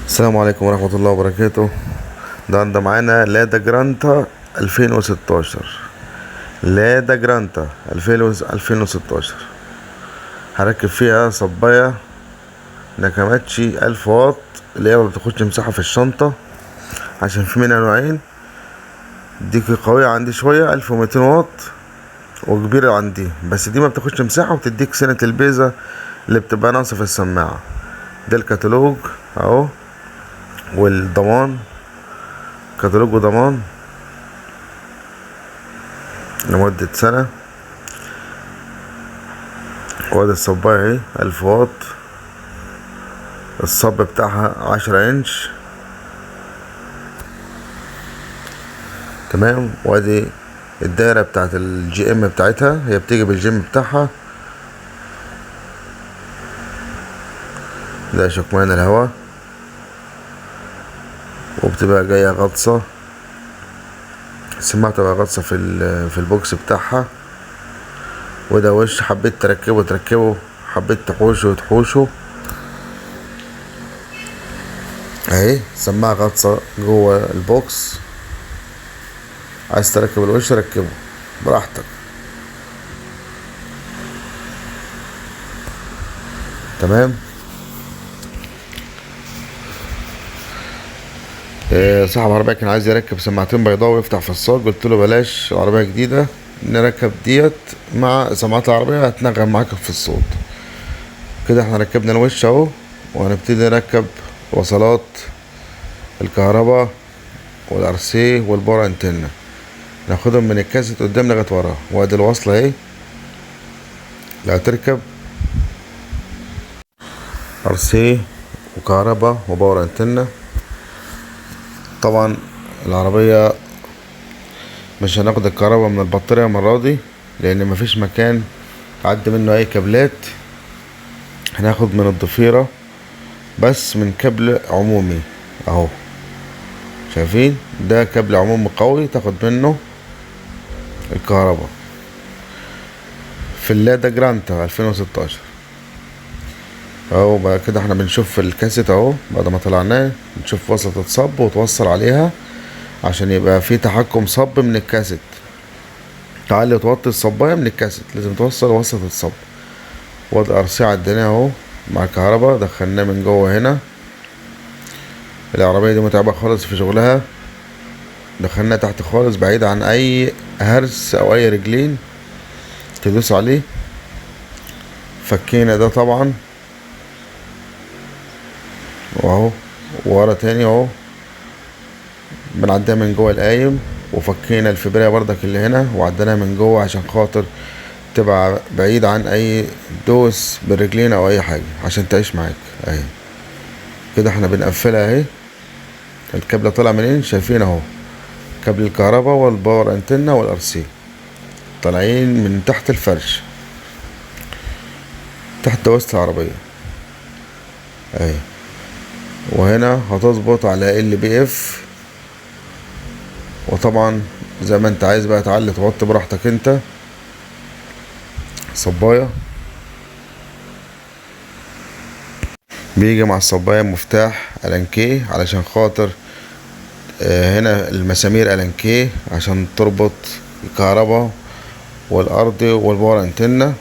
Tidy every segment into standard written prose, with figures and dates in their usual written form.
السلام عليكم ورحمة الله وبركاته. ده معانا لادا جرانتا 2016. لادا جرانتا 2016 هركب فيها صباية ناكاماتشي 1000 واط، اللي هي ما بتاخدش مساحة في الشنطة، عشان في منها نوعين. دي قوية عندي شوية 1200 واط، وكبيرة عندي، بس دي ما بتاخدش مساحة وبتديك سنة البيزة اللي بتبقى ناقصة في السماعة. ده الكتالوج اهو، والضمان، كتالوج وضمان لمدة سنة. وادي الصباية اهي 1000 واط، الصب بتاعها 10 انش، تمام. وادي الدايرة بتاعت الجي ام بتاعتها، هي بتيجي بالجيم بتاعها. ده شكمان الهواء، وبتبقى جاية غطسة، السماعة تبقى غطسة في البوكس بتاعها. وده وش حبيت تركبه، حبيت تحوشه اهي. سماعة غطسة جوه البوكس، عايز تركب الوش ركبه براحتك، تمام. صاحب العربية كان عايز يركب سماعتين بيضاء ويفتح فصال، قلت له بلاش، العربية جديدة، نركب ديت مع سماعات العربية هتنغم معاك في الصوت. كده احنا ركبنا الوش اهو، وهنبتدي نركب وصلات الكهرباء والارسيه والبار انتنا، ناخدهم من الكاسيت قدام لغايه ورا. وادي الوصله اهي اللي هتركب ارسيه وكهرباء وباور انتنا. طبعا العربيه مش هناخد الكهرباء من البطاريه المره دي، لان مفيش مكان تعدي منه اي كابلات. هناخد من الضفيره بس من كابل عمومي اهو، شايفين؟ ده كابل عمومي قوي تاخد منه الكهرباء في اللادا جرانتا 2016 اهو. بعد كده احنا بنشوف في الكاسيت اهو، بعد ما طلعناه نشوف وصلة الصب وتوصل عليها، عشان يبقى في تحكم صب من الكاسيت. تعالي وتوطي الصباية من الكاسيت، لازم توصل وصلة الصب. وادي ارسيه عديناه اهو مع الكهرباء، دخلناه من جوه هنا. العربية دي متعبة خالص في شغلها، دخلناه تحت خالص بعيد عن اي هرس او اي رجلين تدوس عليه. فكينا ده طبعا، واهو ورا تاني اهو، بنعديها من جوه القايم. وفكينا الفبرية بردك اللي هنا وعديناها من جوه، عشان خاطر تبقى بعيد عن اي دوس بالرجلين او اي حاجة، عشان تعيش معاك اهي. كده احنا بنقفلها اهي. الكابل طالع منين؟ شايفين اهو، كابل الكهرباء والباور انتنا والارسي طالعين من تحت الفرش، تحت وسط العربية اهي. وهنا هتظبط على LBF، وطبعا زي ما انت عايز بقى تعلي توطي براحتك انت. صباية بيجي مع الصباية مفتاح ألانكيه، علشان خاطر هنا المسامير ألانكيه عشان تربط الكهرباء والأرض والباور انتنا.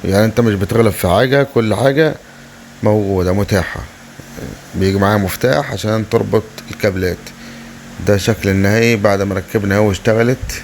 يعني انت مش بتغلب في حاجة، كل حاجة موجودة متاحة. بيجي معاها مفتاح عشان تربط الكابلات. ده شكل النهائي بعد ما ركبنا اهو واشتغلت.